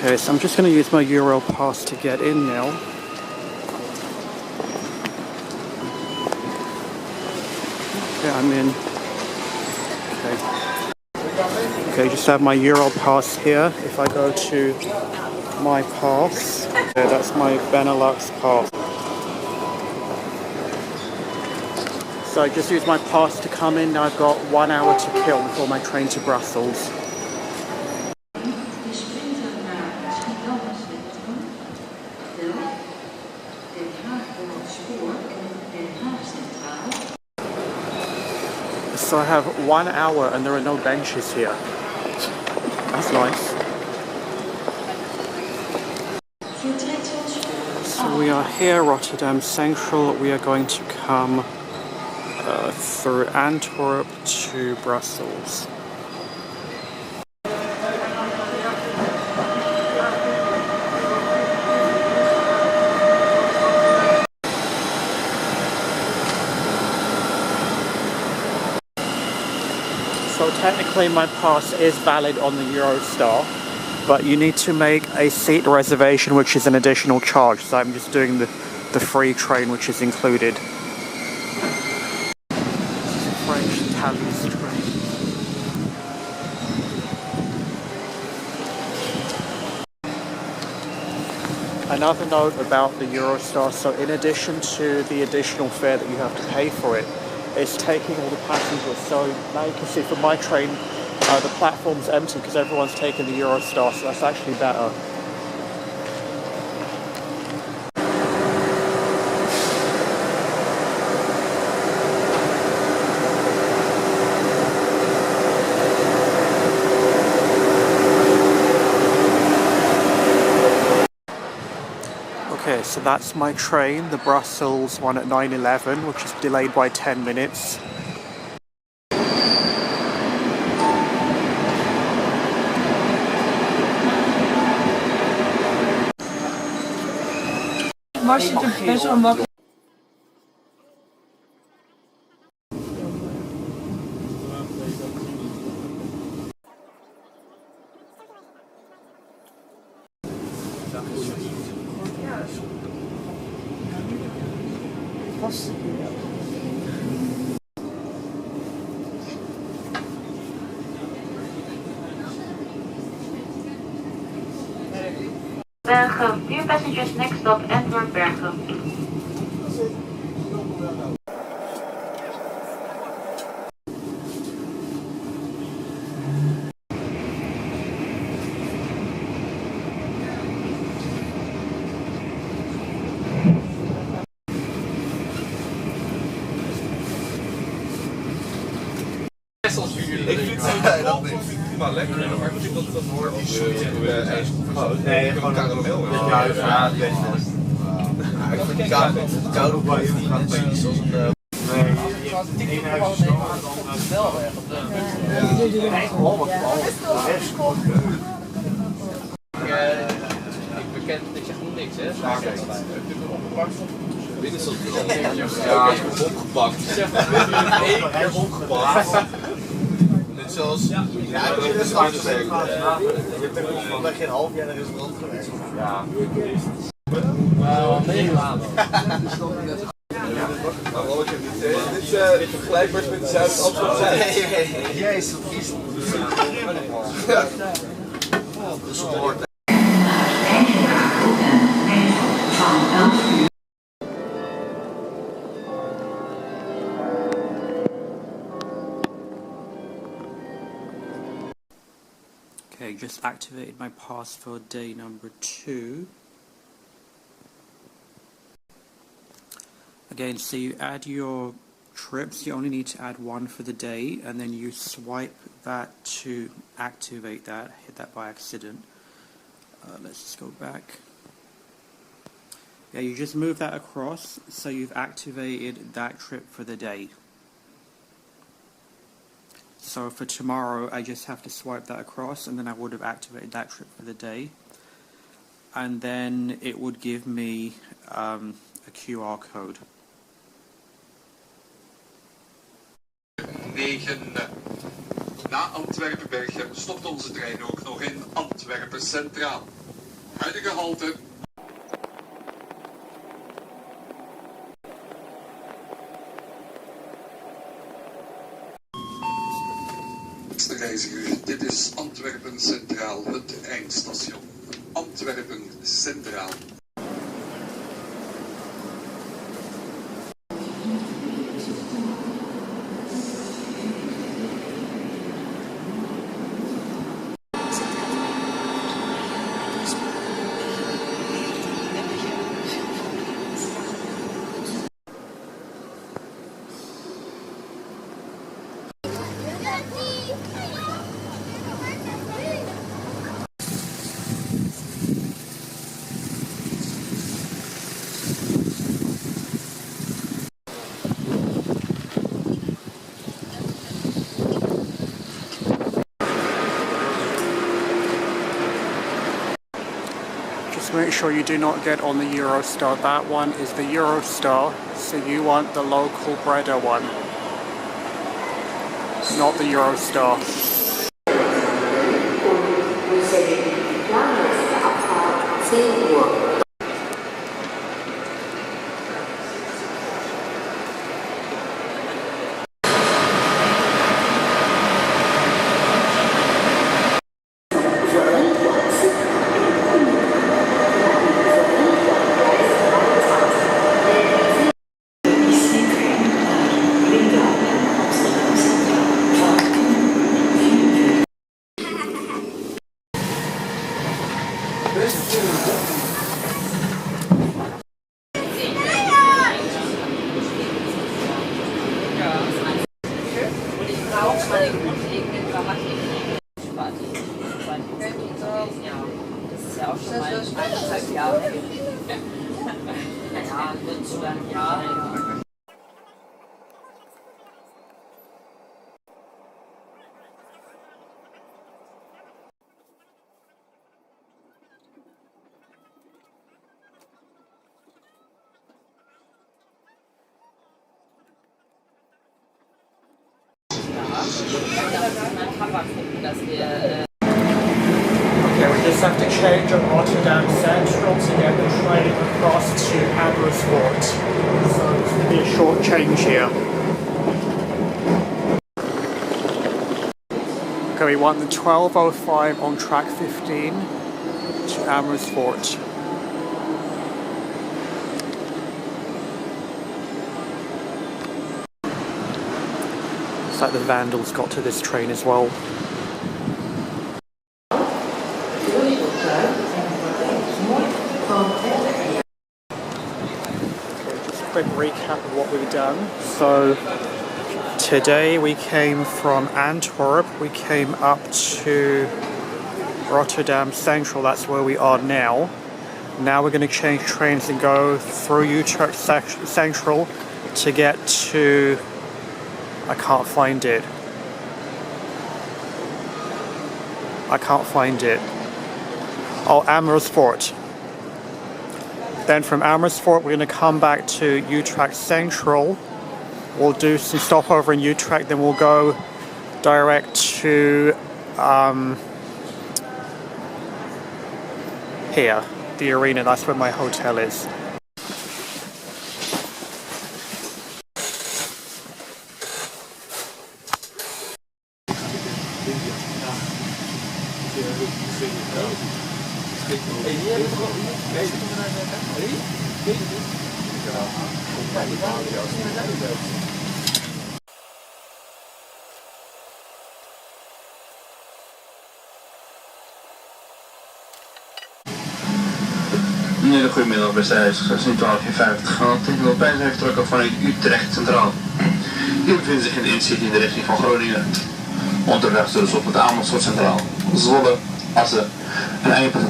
Okay, so I'm just going to use my Eurail Pass to get in now. Okay, I'm in. Okay, just have my Eurail Pass here. If I go to my pass, okay, that's my Benelux Pass. So I just use my pass to come in. Now I've got 1 hour to kill before my train to Brussels. So I have 1 hour and there are no benches here. That's nice. So we are here, Rotterdam Central. We are going to come through Antwerp to Brussels. So technically my pass is valid on the Eurostar, but you need to make a seat reservation, which is an additional charge. So I'm just doing the free train, which is included. French Thalys train. Another note about the Eurostar, so in addition to the additional fare that you have to pay for it, it's taking all the passengers. So now you can see for my train, the platform's empty because everyone's taken the Eurostar, so that's actually better. Okay, so that's my train, the Brussels one at 9:11, which is delayed by 10 minutes. Was je het best wel makkelijk. Belgium. Dear passengers, next stop Antwerp, Belgium. Ik vind het prima lekker, maar ik vind dat dat hoort niet zo nee, gewoon karamel. Ja, ik vind koud op je niet zoals een... Nee, één huis is wel weg. Ik bekend, ik zeg nog niks, hè? Binnen zat ja, ik heb opgepakt. Ik zeg maar, één keer opgepakt. Net zoals... Ja, ik heb het hard gewerkt. Je bent geen half jaar naar restaurant geweest. Ja. Nou, 9 maanden. Nou, ik heb dit vergelijkbaar met de Zuid-Antwerpen. Jezus, wat is het? Dat is een woord. Okay, just activated my pass for day number 2. Again, so you add your trips, you only need to add one for the day, and then you swipe that to activate that. Hit that by accident. Let's just go back. Yeah, you just move that across, so you've activated that trip for the day. So for tomorrow, I just have to swipe that across, and then I would have activated that trip for the day. And then it would give me a QR code. 9 na Antwerpen Bergen stopt onze trein ook nog in Antwerpen Centraal. Huidige halte. Beste reiziger, dit is Antwerpen Centraal, het eindstation. Antwerpen Centraal. Make sure you do not get on the Eurostar. That one is the Eurostar, so you want the local Breda one, not the Eurostar. Okay, we just have to change at Rotterdam Central to get the train across to Amersfoort. So it's going to be a short change here. Okay, we want the 12:05 on track 15 to Amersfoort. Looks like the vandals got to this train as well. Quick recap of what we've done. So today we came from Antwerp, we came up to Rotterdam Central, that's where we are now. Now we're going to change trains and go through Utrecht Central to get to, I can't find it. Oh, Amersfoort. Then from Amersfoort, we're going to come back to Utrecht Central. We'll do some stopover in Utrecht, then we'll go direct to here, the arena. That's where my hotel is. Goedemiddag beste reizigers, nu 12:50 graden. De prijs heeft vertrokken vanuit Utrecht Centraal. Hier bevinden zich in de Incity in de richting van Groningen. Onderweg dus op het Amersfoort Centraal, Zwolle, Assen en Eindhoven.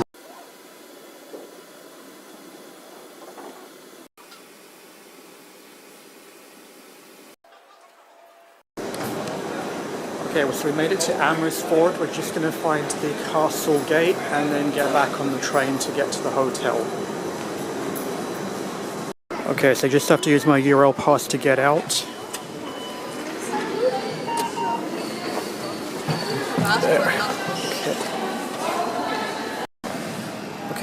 Okay, well, so we made it to Amersfoort. We're just going to find the castle gate and then get back on the train to get to the hotel. Okay, so I just have to use my Eurail Pass to get out. There.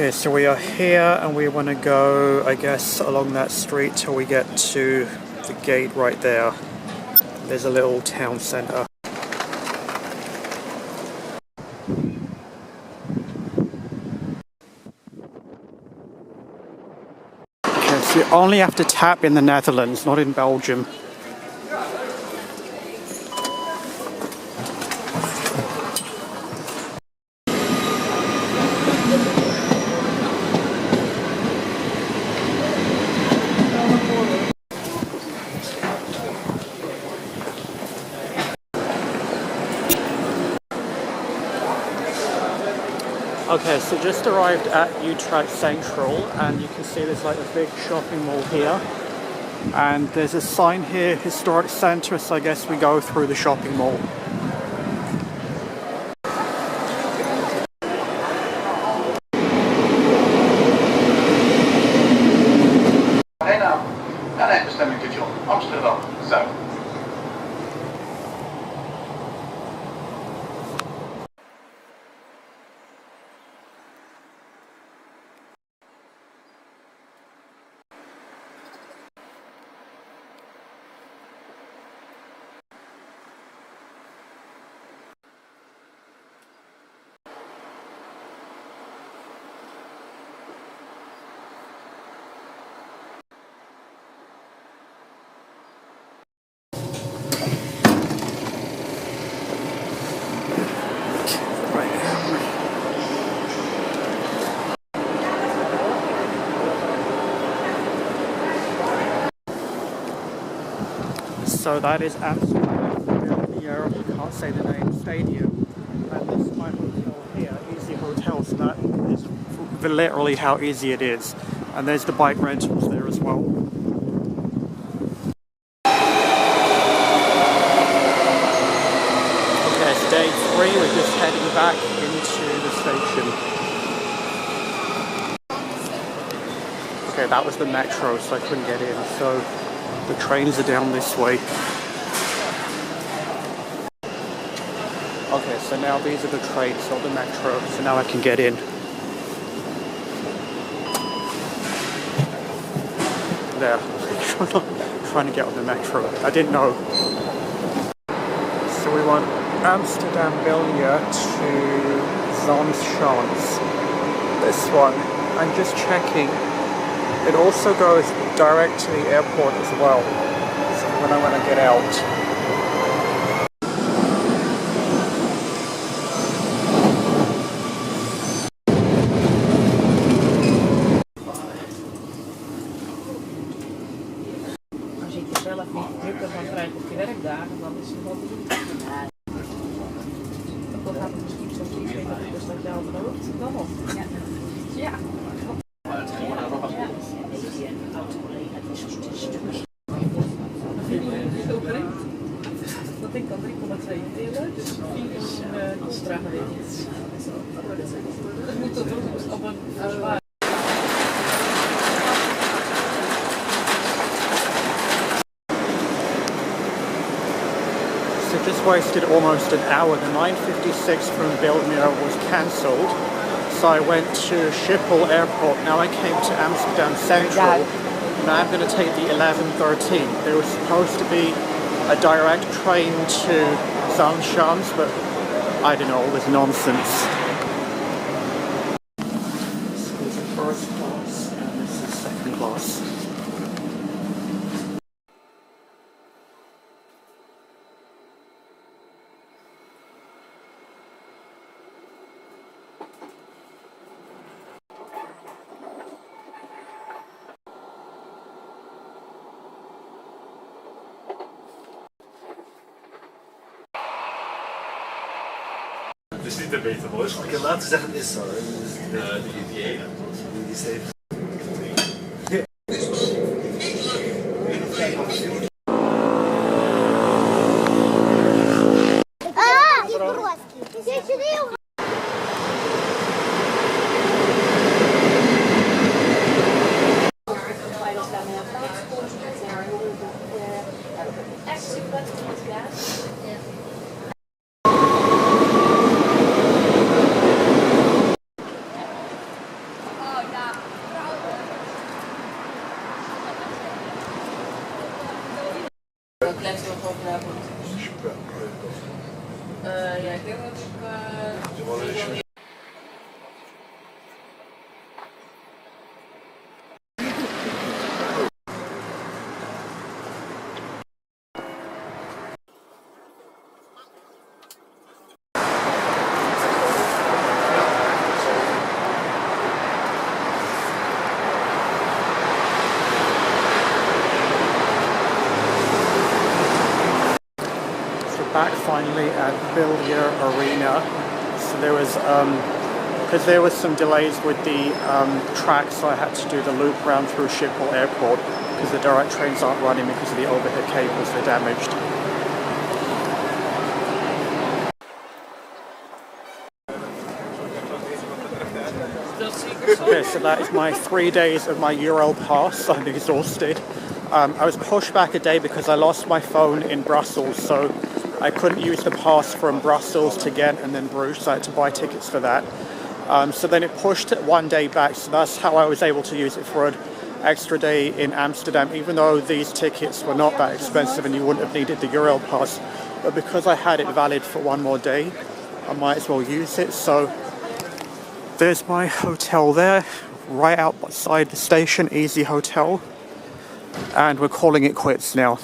Okay, so we are here and we want to go, I guess, along that street till we get to the gate right there. There's a little town centre. Okay, so you only have to tap in the Netherlands, not in Belgium. Okay, so just arrived at Utrecht Centraal, and you can see there's like a big shopping mall here. And there's a sign here, historic centre, so I guess we go through the shopping mall. Amsterdam, Zuid. So that is Amsterdam Metro, I can't say the name, stadium. And this is my hotel here, Easy Hotel, so that is literally how easy it is. And there's the bike rentals there as well. Okay, it's day 3, we're just heading back into the station. Okay, that was the metro, so I couldn't get in, so the trains are down this way. Okay, so now these are the trains, not the metro, so now I can get in. There, trying to get on the metro. I didn't know. So we want Amsterdam Belgium to Zaans Schans. This one, I'm just checking. It also goes direct to the airport as well, so when I want to get out. Als je het zelf niet drukker van krijgt op je werkdagen, dan is het wel niet. Dan gaat het misschien zo zien, dus dat je al loopt, dan nog. Ja. Dat ik dan 3,2 delen, dus 4 is dragen weer iets. Dat moet toch op een zwaar. So just wasted almost an hour. The 9:56 from Bijlmer was cancelled. So I went to Schiphol Airport. Now I came to Amsterdam Central. Now I'm going to take the 11:13. There was supposed to be a direct train to Zaans Schans, but I don't know, all this nonsense. This is first class and this is second class. Het is niet de beter boys. Ik heb laten zeggen, het is zo. Die ene. Die is even. Ja, ik denk dat ik... Back finally at Belgium Arena. So there was, because there was some delays with the track, so I had to do the loop round through Schiphol Airport because the direct trains aren't running because of the overhead cables, they're damaged. Okay, so that is my 3 days of my Eurail Pass. I'm exhausted. I was pushed back a day because I lost my phone in Brussels, so I couldn't use the pass from Brussels to Ghent and then Bruges, so I had to buy tickets for that. So then it pushed it 1 day back, so that's how I was able to use it for an extra day in Amsterdam, even though these tickets were not that expensive and you wouldn't have needed the Eurail Pass. But because I had it valid for 1 more day, I might as well use it. So there's my hotel there, right outside the station, Easy Hotel. And we're calling it quits now.